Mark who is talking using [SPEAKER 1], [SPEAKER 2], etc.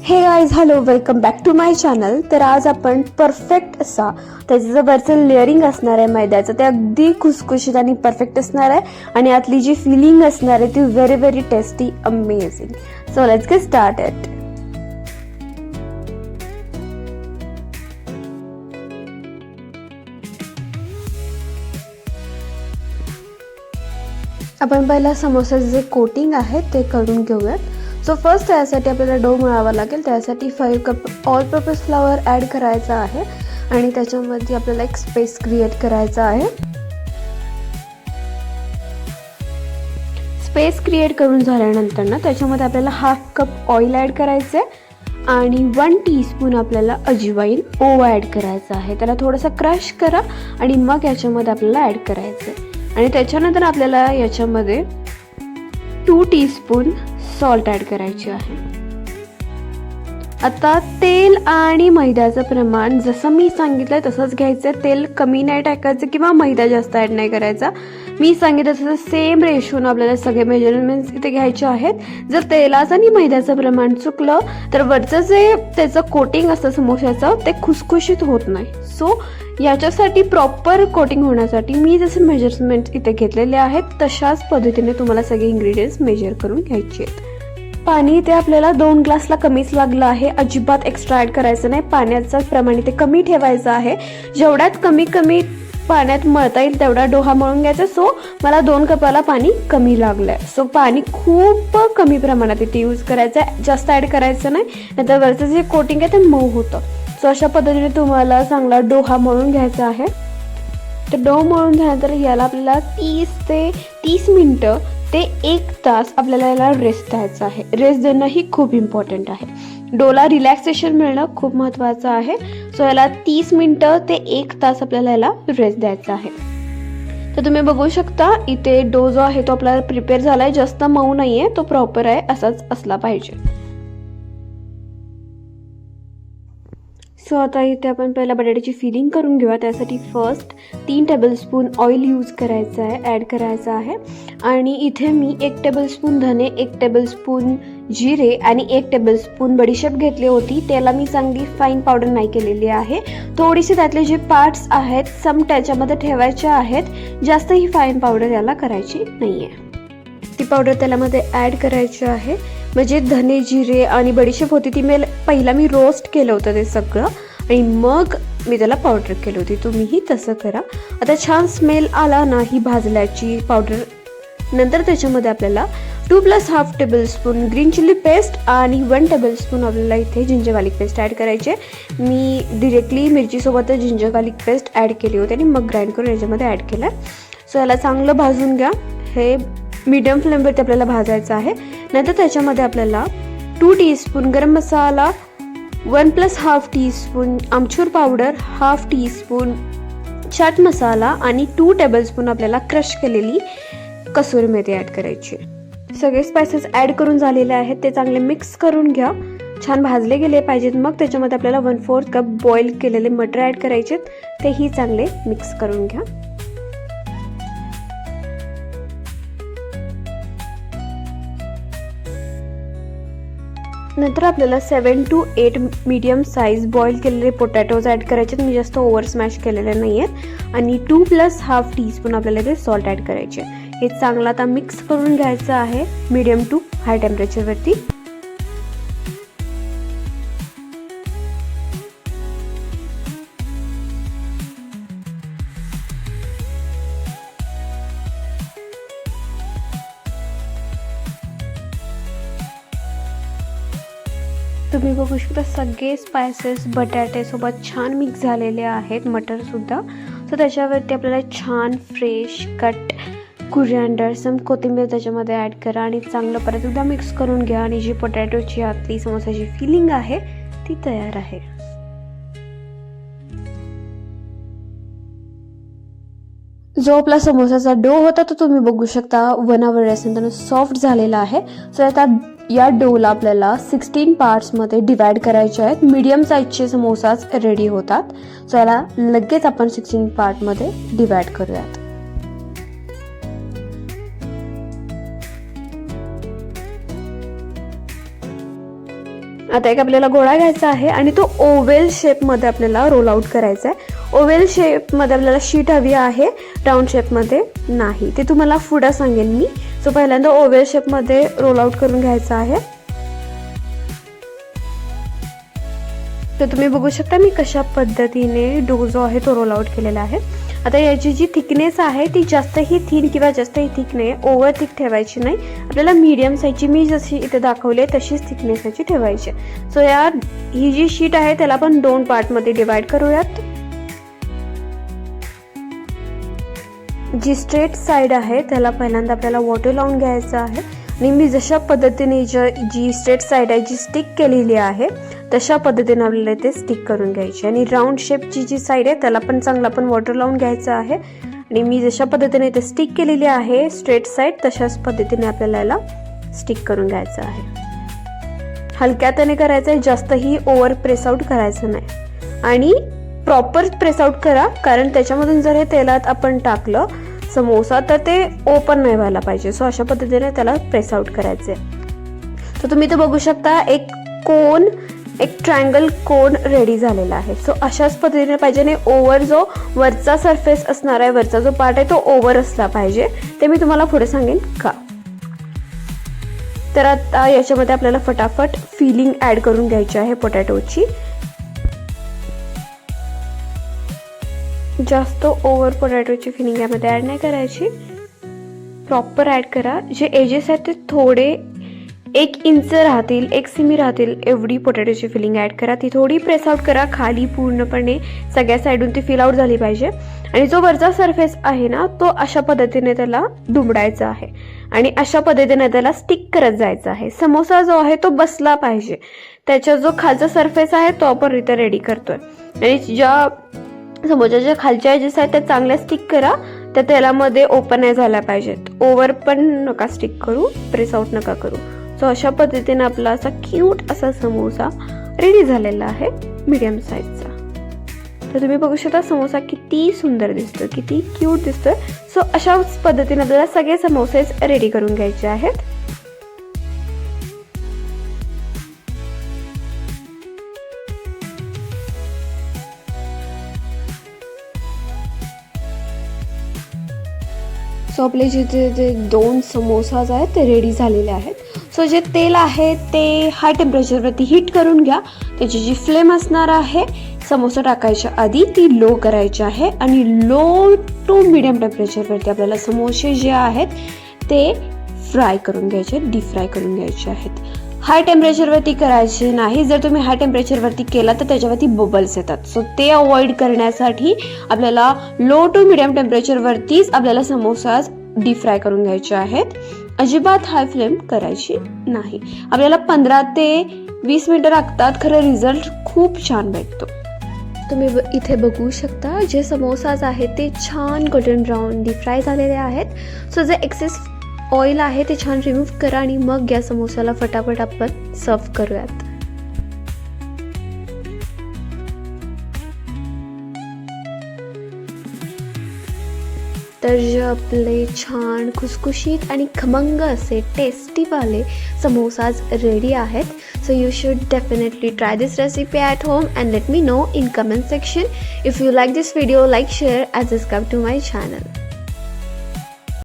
[SPEAKER 1] हे guys, hello, welcome back to my channel. तर आज आपण परफेक्ट असा त्याचं जो वरचं लेअरिंग असणार आहे मैद्याचं ते अगदी खुसखुशीत आणि परफेक्ट असणार आहे आणि आतली जी फिलिंग असणार आहे ती very very tasty, amazing. So let's get started. आपण पहिला समोसाचं जे कोटिंग आहे ते करून घेऊयात. सो फर्स्ट त्यासाठी आपल्याला डो मळावा लागेल. त्यासाठी 5 cup all purpose flour add करायचा आहे आणि त्याच्यामध्ये आपल्याला एक स्पेस क्रिएट करायचा आहे. स्पेस क्रिएट करून झाल्यानंतर ना त्याच्यामध्ये आपल्याला 1/2 कप ऑइल ॲड करायचं आहे आणि 1 टीस्पून आपल्याला अजवाईन ओवा ॲड करायचा आहे. त्याला थोडंसं क्रश करा आणि मग याच्यामध्ये आपल्याला ॲड करायचं आहे. आणि त्याच्यानंतर आपल्याला याच्यामध्ये 2 टीस्पून सॉल्ट ॲड करायचे आहे. आता तेल आणि मैद्याचं प्रमाण जसं मी सांगितलं तसंच घ्यायचं. तेल कमी नाही टाकायचं किंवा मैदा जास्त ॲड नाही करायचा. मी सांगितलं तसं सेम रेशोनं आपल्याला सगळे मेजरमेंट्स इथे घ्यायचे आहेत. जर तेलाचं आणि मैद्याचं प्रमाण चुकलं तर वरचं जे त्याचं कोटिंग असतं समोसाचं ते खुसखुशीत होत नाही. सो याच्यासाठी प्रॉपर कोटिंग होण्यासाठी मी जसे मेजरमेंट इथे घेतलेले आहेत तशाच पद्धतीने तुम्हाला सगळे इन्ग्रेडियंट्स मेजर करून घ्यायचे आहेत. पाणी इथे आपल्याला 2 ग्लासला कमीच लागलं आहे. अजिबात एक्स्ट्रा ॲड करायचं नाही. पाण्याचं प्रमाण इथे कमी ठेवायचं आहे. जेवढ्यात कमी पाण्यात मळता येईल तेवढा डोहा मळून घ्यायचा. सो मला 2 कपाला पाणी कमी लागलं आहे. सो पाणी खूप कमी प्रमाणात इथे यूज करायचं आहे. जास्त ॲड करायचं नाही, नाहीतर वरचं जे कोटिंग आहे ते मऊ होतं. सो अशा पद्धतीने तुम्हाला चांगला डोहा मळून घ्यायचा आहे. तर डो मळून झाल्यानंतर याला आपल्याला 30 मिनटं ते 1 तास आपल्याला याला रेस्ट द्यायचा आहे. रेस्ट देणं ही खूप इम्पॉर्टंट आहे. डोला रिलॅक्सेशन मिळणं खूप महत्त्वाचं आहे. सो याला 30 मिनटं ते 1 तास आपल्याला याला रेस्ट द्यायचा आहे. तर तुम्ही बघू शकता इथे डो जो आहे तो आपल्याला प्रिपेअर झाला आहे. जास्त मऊ नाही आहे, तो प्रॉपर आहे, असाच असला पाहिजे. सो आता इथे आपण पहिला बटाट्याची फिलिंग करून घेऊया. त्यासाठी फर्स्ट 3 टेबलस्पून ऑइल यूज करायचं आहे, ॲड करायचं आहे. आणि इथे मी 1 टेबलस्पून धने, 1 टेबलस्पून जिरे आणि 1 टेबलस्पून बडीशेप घेतली होती. त्याला मी चांगली फाईन पावडर नाही केलेली आहे. थोडीशी त्यातले जे पार्ट्स आहेत सम त्याच्यामध्ये ठेवायचे आहेत. जास्त ही फाईन पावडर याला करायची नाही आहे. ती पावडर त्याच्यामध्ये ॲड करायची आहे. म्हणजे धने, जिरे आणि बडीशेप होती ती पहिला मी रोस्ट केलं होतं ते सगळं आणि मग मी त्याला पावडर केली होती. तुम्हीही तसं करा. आता छान स्मेल आला ना ही भाजल्याची पावडर. नंतर त्याच्यामध्ये आपल्याला 2 + 1/2 टेबलस्पून ग्रीन चिली पेस्ट आणि 1 टेबलस्पून आपल्याला इथे जिंजर गार्लिक पेस्ट ॲड करायचे. मी डिरेक्टली मिरचीसोबतच जिंजर गार्लिक पेस्ट ॲड केली होती आणि मग ग्राइंड करून याच्यामध्ये ॲड केलं. सो याला चांगलं भाजून घ्या. हे मीडियम फ्लेमवरती आपल्याला भाजायचं आहे. नंतर त्याच्यामध्ये आपल्याला 2 टीस्पून गरम मसाला, 1 + 1/2 टीस्पून आमचूर पावडर, 1/2 टीस्पून चाट मसाला आणि 2 टेबलस्पून आपल्याला क्रश केलेली कसुरी मेथी ॲड करायची. सगळे स्पायसेस ॲड करून झालेले आहेत. ते चांगले मिक्स करून घ्या. छान भाजले गेले पाहिजेत. मग त्याच्यामध्ये आपल्याला 1/4 कप बॉईल केलेले मटर ॲड करायचे. तेही चांगले मिक्स करून घ्या. नंतर आपल्याला 7 to 8 मीडियम साईज बॉईल केलेले पोटॅटोज ॲड करायचे. मी जास्त ओव्हर स्मॅश केलेले नाही आहेत. आणि 2 + 1/2 टीस्पून आपल्याला ते सॉल्ट ॲड करायचे. हे चांगलं आता मिक्स करून घ्यायचं आहे मीडियम टू हाय टेम्परेचरवरती. तुम्ही बघू शकता सगळे स्पायसेस बटाट्यासोबत छान मिक्स झालेले आहेत, मटरसुद्धा. सो त्याच्यावरती आपल्याला छान फ्रेश कट कुरिअँडर, सम कोथिंबीर त्याच्यामध्ये ॲड करा आणि चांगलं परत एकदा मिक्स करून घ्या. आणि जी पोटॅटोची आतली समोसाची फिलिंग आहे ती तयार आहे. जो आपला समोसाचा डो होता तो तुम्ही बघू शकता 1 आवर रेस्टनंतर सॉफ्ट झालेला आहे. सो आता या डोला आपल्याला 16 पार्ट्समध्ये डिवाइड करायचे आहेत. मीडियम साईजचे समोसाच रेडी होतात. सो याला लगेच आपण 16 पार्टमध्ये डिवाइड करूयात. आता एक आपल्याला गोळा घ्यायचा आहे आणि तो ओवेल शेपमध्ये आपल्याला रोल आउट करायचा आहे. ओवेल शेपमध्ये आपल्याला शीट हवी आहे, राऊंड शेपमध्ये नाही. ते तुम्हाला पुढे सांगेन मी. सो पहिल्यांदा ओवेल शेपमध्ये रोल आउट करून घ्यायचा आहे. तर तुम्ही बघू शकता मी कशा पद्धतीने डो जो आहे तो रोल आउट केलेला आहे. आता याची जी थिकनेस आहे ती जास्तही थिन किंवा जास्तही थिक नाही, ओव्हर थिक ठेवायची नाही. आपल्याला मीडियम साईजची, मी जशी इथे दाखवली आहे तशीच थिकनेस याची ठेवायची. सो ही जी शीट आहे त्याला आपण 2 पार्टमध्ये डिवाइड करूयात. जी स्ट्रेट साईड आहे त्याला पहिल्यांदा आपल्याला वॉटर लावून घ्यायचं आहे आणि मी जशा पद्धतीने जी स्ट्रेट साईड आहे जी स्टिक केलेली आहे तशा पद्धतीने आपल्याला ते स्टिक करून घ्यायची. आणि राऊंड शेपची जी साईड आहे त्याला पण चांगला आपण वॉटर लावून घ्यायचं आहे. आणि मी जशा पद्धतीने ते स्टिक केलेली आहे स्ट्रेट साईड तशाच पद्धतीने आपल्याला याला स्टिक करून घ्यायचं आहे. हलक्याने करायचं आहे, जास्तही ओव्हर प्रेस आउट करायचं नाही. आणि प्रॉपर प्रेस आउट करा, कारण त्याच्यामधून जर हे तेलात आपण टाकलं समोसा तर ते ओपन नाही व्हायला पाहिजे. सो अशा पद्धतीने त्याला प्रेस आउट करायचं आहे. तर तुम्ही ते बघू शकता एक ट्रायंगल कोन रेडी झालेला आहे. सो अशाच पद्धतीने पाहिजे. आणि ओव्हर जो वरचा सरफेस असणार आहे, वरचा जो पार्ट आहे तो ओव्हर असला पाहिजे. ते मी तुम्हाला पुढे सांगेन का. तर आता याच्यामध्ये आपल्याला फटाफट फिलिंग ॲड करून घ्यायची आहे पोटॅटोची. जास्त ओव्हर पोटॅटोची फिलिंग यामध्ये ॲड नाही करायची, प्रॉपर ॲड करा. जे एजेस आहेत ते थोडे 1 इंच राहतील, 1 सेमी राहतील एवढी पोटॅटोची फिलिंग ॲड करा. ती थोडी प्रेस आउट करा खाली, पूर्णपणे सगळ्या साईडून ती फिल आउट झाली पाहिजे. आणि जो वरचा सरफेस आहे ना तो अशा पद्धतीने त्याला दुमडायचा आहे आणि अशा पद्धतीने त्याला स्टिक करत जायचं आहे. समोसा जो आहे तो बसला पाहिजे. त्याचा जो खालचा सरफेस आहे तो आपण इथे रेडी करतोय. आणि ज्या समोसाच्या खालच्या एजेस आहेत त्या चांगल्या स्टिक करा, त्या तेलामध्ये ओपन नाही झाल्या पाहिजेत. ओव्हर पण नका स्टिक करू, प्रेस आउट नका करू. सो अशा पद्धतीने आपला असा क्यूट असा समोसा रेडी झालेला आहे मीडियम साईजचा. तर तुम्ही बघू शकता समोसा किती सुंदर दिसतोय, किती क्यूट दिसतोय. सो अशाच पद्धतीने आपल्याला सगळे समोसेस रेडी करून घ्यायचे आहेत. सो आपले जे 2 समोसाज आहेत ते रेडी झालेले आहेत. सो जे तेल आहे ते हाय टेम्परेचरवरती हीट करून घ्या. त्याची जी फ्लेम असणार आहे समोसा टाकायच्या आधी ती लो करायची आहे. आणि लो टू मिडियम टेम्परेचरवरती आपल्याला समोसे जे आहेत ते फ्राय करून घ्यायचे, डीप फ्राय करून घ्यायचे आहेत. हाय टेम्परेचरवरती करायचे नाही. जर तुम्ही हाय टेम्परेचरवरती केला तर त्याच्यावरती बबल्स येतात. सो ते अवॉइड करण्यासाठी आपल्याला लो टू मिडियम टेम्परेचरवरतीच आपल्याला समोसा डीप फ्राय करून घ्यायचे आहेत. अजिबात हाय फ्लेम करायची नाही. आपल्याला 15 ते 20 मिनिटं लागतात, खरं रिझल्ट खूप छान भेटतो. तुम्ही इथे बघू शकता जे समोसाज आहेत ते छान गोल्डन ब्राऊन डीप फ्राय झालेले आहेत. सो जे एक्सेस ऑइल आहे ते छान रिमूव्ह करा आणि मग या समोसाला फटाफट आपण सर्व करूयात. तर जे आपले छान खुसखुशीत आणि खमंग असे टेस्टीवाले समोसाज रेडी आहेत. So you should definitely try this recipe at home and let me know in comment section. If you like this video, like, share, and subscribe to my channel.